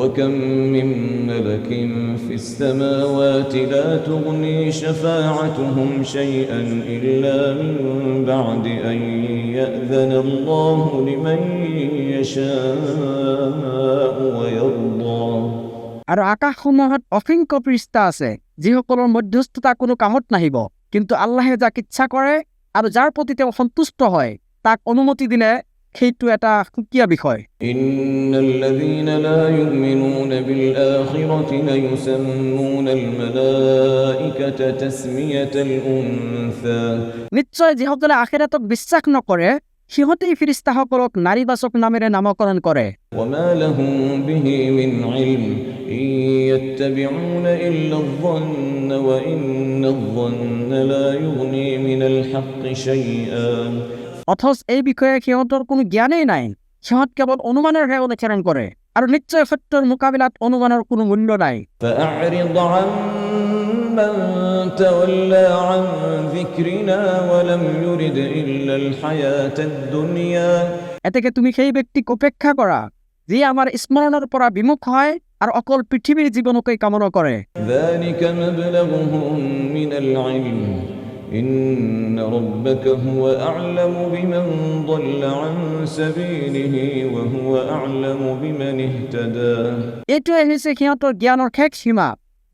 وكم من ملك في السماوات لا تغني شفاعتهم شيئا إلا من بعد أن يأذن الله لمن يشاء ويرضى আৰু আকাশসমূহত অসংখ্য পৃষ্ঠা আছে যিসকলৰ মধ্যস্থতা কোনো কামত নাহিব, কিন্তু আল্লাহে যাক ইচ্ছা কৰে আৰু যাৰ প্ৰতি তেওঁ সন্তুষ্ট হয় তাক অনুমতি দিলে সেইটো এটা সুকীয়া বিষয়। إن الذين لا يؤمنون بالآخرة ليسمون الملائكة تسمية الأنثى নিশ্চয় যিসকলে আখিৰাতক বিশ্বাস নকৰে সিহঁতেই ফিৰিস্তাসকলক নাৰীবাচক নামেৰে নামকৰণ কৰে। وما لهم به من علم إن يتبعون إلا الظن وإن الظن لا يغني من الحق شيئا অথচ এই বিষয়ে সিহঁতৰ কোনো জ্ঞানেই নাই, সিহঁত কেৱল অনুমানেৰহে অনুসৰণ কৰে আৰু নিশ্চয় সত্যৰ মোকাবিলাত অনুমানৰ কোনো মূল্য নাই। فأعرض عمن تولى عن ذكرنا ولم يرد إلا الحياة الدنيا এতেকে তুমি সেই ব্যক্তিক উপেক্ষা কৰা যি আমাৰ স্মৰণৰ পৰা বিমুখ হয় আৰু অকল পৃথিৱীৰ জীৱনকেই কামনা কৰে। ذلك مبلغهم من العلم إن ربك هو أعلم بمن ضل عن سبيله وهو أعلم بمن اهتدى এইটোৱে হৈছে সিহঁতৰ জ্ঞানৰ শেষ সীমা।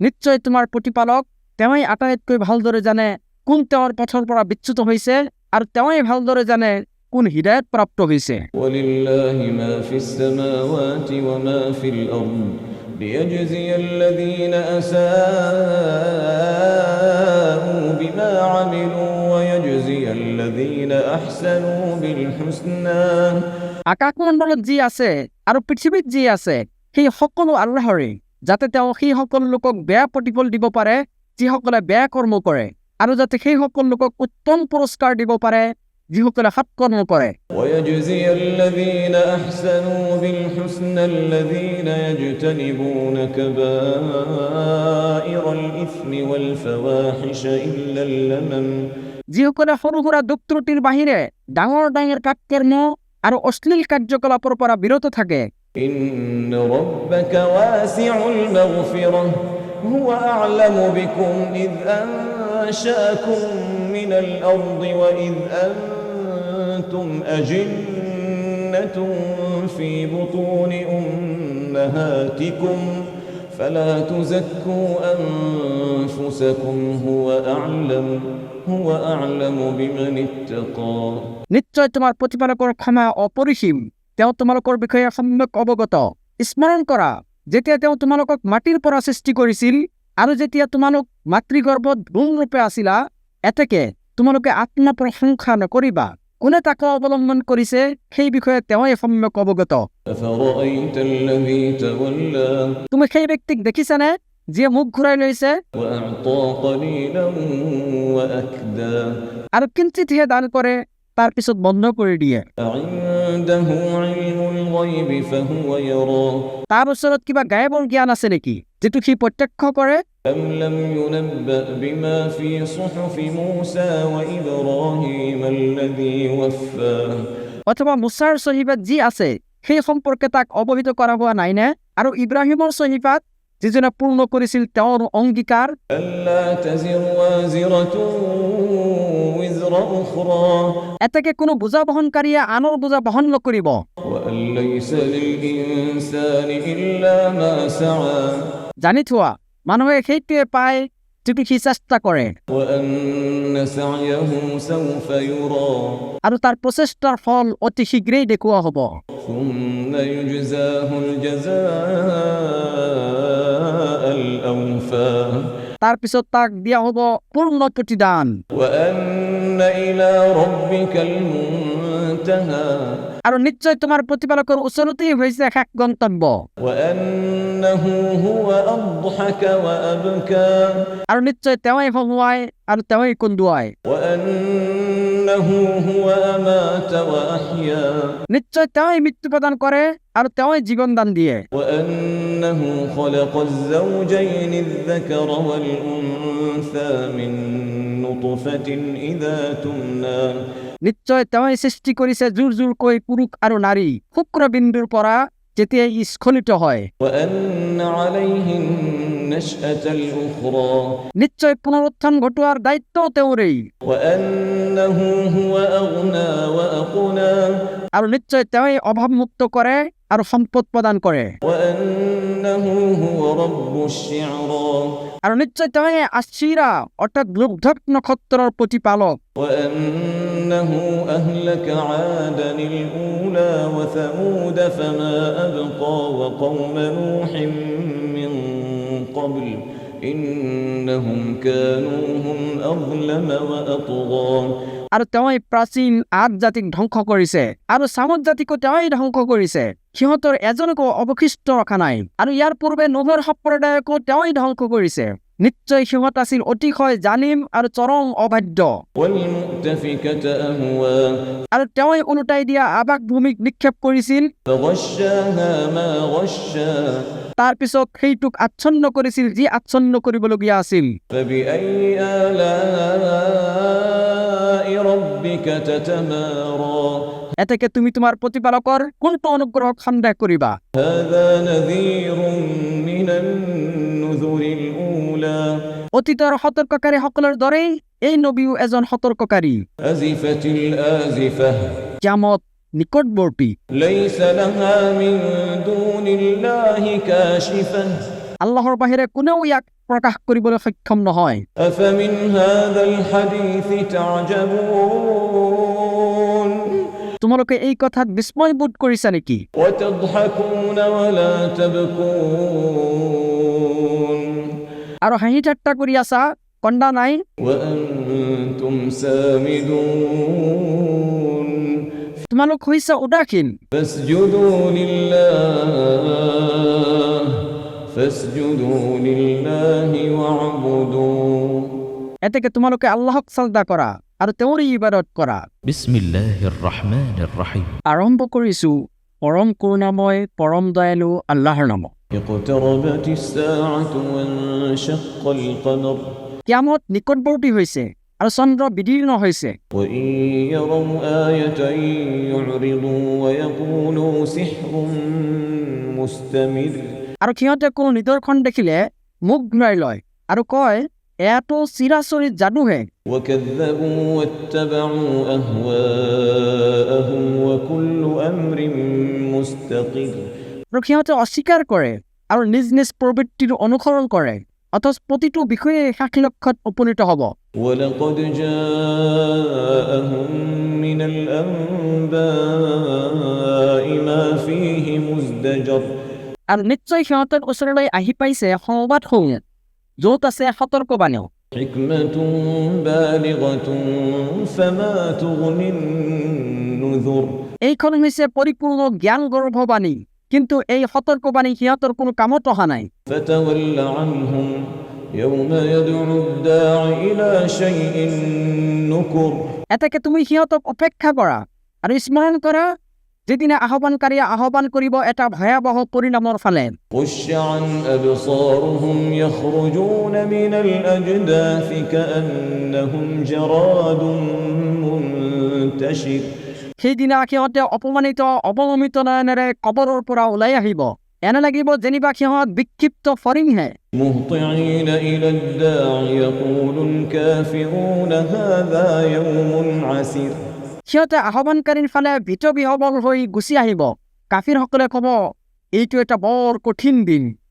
নিশ্চয় তোমাৰ প্ৰতিপালক তেওঁই আটাইতকৈ ভালদৰে জানে কোন তেওঁৰ পথৰ পৰা বিচ্যুত হৈছে আৰু তেওঁই ভালদৰে জানে কোন হৃদায়ত প্ৰাপ্ত হৈছে। ولله ما في السماوات وما في الأرض ليجزي الذين أساءوا بما عملوا ويجزي الذين أحسنوا بالحسنى আকাশমণ্ডলত যি আছে আৰু পৃথিৱীত যি আছে সেই সকলো আল্লাহৰে, যাতে তেওঁ সেই সকলো লোকক বেয়া প্ৰতিফল দিব পাৰে যিসকলে বেয়া কৰ্ম কৰে আৰু যাতে সেই সকলো লোকক উত্তম পুৰস্কাৰ দিব পাৰে যিসকলে সৎ কৰ্ম কৰে। ويجزي الذين أحسنوا بالحسنى الذين يجتنبون كبائر الإثم والفواحش إلا اللمم যিসকলে সৰু সুৰা দুখ ত্ৰুটিৰ বাহিৰে ডাঙৰ ডাঙৰ কাককৰ্ম আৰু অশ্লীল কাৰ্যকলাপৰ পৰা বিৰত থাকে। إن ربك واسع المغفرة هو أعلم بكم إذ أنشأكم من الأرض وإذ أنتم أجنة في بطون أمهاتكم فلا تزكوا أنفسكم هو أعلم بمن اتقى নিশ্চয় তোমাৰ প্ৰতিপালকৰ ক্ষমা অপৰিসীম, তেওঁ তোমালোকৰ বিষয়ে সম্যক অৱগত। স্মৰণ কৰা যেতিয়া তেওঁ তোমালোকক মাটিৰ পৰা সৃষ্টি কৰিছিল আৰু যেতিয়া তোমালোক মাতৃগৰ্ভত ভ্ৰূণৰূপে আছিলা, এতেকে তোমালোকে আত্মপ্ৰশংসা নকৰিবা। কোনে তাকে অৱলম্বন কৰিছে সেই বিষয়ে তেওঁই সম্যক অৱগত। أفرأيت الذي تولى তুমি সেই ব্যক্তিক দেখিছানে যিয়ে মুখ ঘূৰাই লৈছে وأعطى قليلا وأكدى আৰু কিঞ্চিতহে দান কৰে তাৰ পিছত বন্ধ কৰি দিয়ে। عنده علم الغيب فهو يرى তাৰ ওচৰত কিবা গায়বৰ জ্ঞান আছে নেকি যিটো সি প্ৰত্যক্ষ কৰে? أم لم ينبأ بما في صحف موسى وإبراهيم الذي وفى অথবা মুছাৰ সহিফাত যি আছে সেই সম্পৰ্কে তাক অৱহিত কৰা হোৱা নাইনে? আৰু ইব্ৰাহিমৰ সহিফাত যিজনে পূৰ্ণ কৰিছিল তেওঁৰ অংগীকাৰ ألا تزر وازرة وزر أخرى এতেকে কোনো বোজা বহনকাৰীয়ে আনৰ বোজা বহন নকৰিব। وأن ليس للإنسان إلا ما سعى জানি থোৱা মানুহে সেইটোৱে পায় যিটো সি চেষ্টা কৰে وأن سعيه سوف يرى আৰু তাৰ প্ৰচেষ্টাৰ ফল অতি শীঘ্ৰেই দেখুওৱা হ'ব। ثم يجزاه الجزاء الأوفى তাৰ পিছত তাক দিয়া হ'ব পূৰ্ণ প্ৰতিদান। وأن إلى ربك المنتهى আৰু নিশ্চয় তোমাৰ প্ৰতিপালকৰ ওচৰতেই হৈছে শেষ গন্তব্য। وأنه هو أضحك وأبكى আৰু নিশ্চয় তেওঁই হহুৱাই আৰু তেওঁই কন্দুৱাই। وأنه هو أمات وأحيا নিশ্চয় তেওঁই মৃত্যু প্ৰদান কৰে আৰু তেওঁই জীৱন দান দিয়ে। وأنه خلق الزوجين الذكر والأنثى من نطفة إذا تمنى নিশ্চয় তেওঁই সৃষ্টি কৰিছে জোৰ জোৰকৈ পুৰুষ আৰু নাৰী শুক্ৰবিন্দুৰ পৰা যেতিয়া ই স্খলিত হয়। وأن عليه النشأة الأخرى নিশ্চয় পুনৰুত্থান ঘটোৱাৰ দায়িত্ব তেওঁৰেই। وأنه هو أغنى وأقنى আৰু নিশ্চয় তেওঁই অভাৱমুক্ত কৰে আৰু সম্পদ প্ৰদান কৰে। وأنه هو رب الشعرى আৰু নিশ্চয় তেওঁই আশ্বিৰা অৰ্থাৎ লোকধক নক্ষত্ৰৰ প্ৰতিপালক। وأنه أهلك عادا الأولى وثمود فما أبقى وقوم نوح من قبل إنهم كانوا هم أظلم وأطغى আৰু তেওঁই প্ৰাচীন আদ জাতিক ধ্বংস কৰিছে আৰু চামুদ জাতিকো তেওঁই ধ্বংস কৰিছে, সিহঁতৰ এজনকো অৱশিষ্ট ৰখা নাই। আৰু ইয়াৰ পূৰ্বে নোহৰ সম্প্ৰদায়কো তেওঁই ধ্বংস কৰিছে। নিশ্চয় সিহঁত আছিল অতিশয় জালিম আৰু চৰম অবাধ্য। والمؤتفكة أهوى আৰু তেওঁই ওলোটাই দিয়া আবাস ভূমিক নিক্ষেপ কৰিছিল, فغشاها ما غشى তাৰ পিছত সেইটোক আচ্ছন্ন কৰিছিল যি আচ্ছন্ন কৰিবলগীয়া আছিল। فبأي آلاء ربك تتمارى এতেকে তুমি তোমাৰ প্ৰতিপালকৰ কোনটো অনুগ্ৰহক সন্দেহ কৰিবা? هذا نذير من النذر الأولى অতীতৰ সতৰ্ককাৰীসকলৰ দৰেই এই নবীও এজন সতৰ্ককাৰী। أزفت الآزفة কিয়ামত নিকটৱৰ্তী। ليس لها من دون الله كاشفة আল্লাহৰ বাহিৰে কোনেও ইয়াক প্ৰকাশ কৰিবলৈ সক্ষম নহয়। أفمن هذا الحديث تعجبون তোমালোকে এই কথাত বিস্ময়বোধ কৰিছা নেকি? وتضحكون ولا تبكون আৰু হাঁহি ঠাট্টা কৰি আছা, কন্দা নাই। وأنتم سامدون তোমালোক হৈছা উদাসীন। فاسجدوا لله واعبدوا এতেকে তোমালোকে আল্লাহক সাজদা কৰা আৰু তেওঁৰেই ইবাদত কৰা। বিসমিল্লাহিৰ ৰহমানিৰ ৰহিম। আৰম্ভ কৰিছো পৰম কৰোণাময় পৰম দয়ালু আল্লাহৰ নামত। اقتربت الساعة وانشق القمر কিয়ামত নিকটৱৰ্তী হৈছে আৰু চন্দ্ৰ বিদীৰ্ণ হৈছে। وإن يروا آية يعرضوا ويقولوا سحر مستمر আৰু সিহঁতে কোনো নিদৰ্শন দেখিলে মুখ ঘূৰাই লয় আৰু কয় এয়াতো চিৰাচৰিত যাদুহে। وكذبوا واتبعوا أهواءهم وكل أمر مستقر আৰু সিহঁতে অস্বীকাৰ কৰে আৰু নিজ নিজ প্ৰবৃত্তিৰ অনুসৰণ কৰে, অথচ প্ৰতিটো বিষয়ে শেষ লক্ষ্যত উপনীত হ'ব। ولقد جاءهم من الأنباء ما فيه مزدجر আৰু নিশ্চয় সিহঁতৰ ওচৰলৈ আহি পাইছে সংবাদসমূহ য'ত আছে সতৰ্কবাণীও। حكمة بالغة فما تغني النذر এইখন হৈছে পৰিপূৰ্ণ জ্ঞান গৰ্ভবাণী, কিন্তু এই সতৰ্কবাণী সিহঁতৰ কোনো কামত অহা নাই। فتول عنهم يوم يدعو الداع إلى شيء نكر এতেকে তুমি সিহঁতক অপেক্ষা কৰা আৰু স্মৰণ কৰা যেদিনা আহ্বানকাৰীয়ে আহ্বান কৰিব এটা ভয়াৱহ পৰিণামৰ ফালে। خش عن أبصارهم يخرجون من الأجداث كأنهم جراد منتشر সেইদিনা সিহঁতে অপমানিত অৱনমিত নয়নেৰে কবৰৰ পৰা ওলাই আহিব, এনে লাগিব যেনিবা সিহঁত বিক্ষিপ্ত ফৰিংহে। مهطعين إلى الداع يقول الكافرون هذا يوم عسير সিহঁতে আহ্বানকাৰীৰ ফালে ভীত বিহবল হৈ গুচি আহিব, কাফিৰসকলে ক'ব এইটো এটা বৰ কঠিন দিন।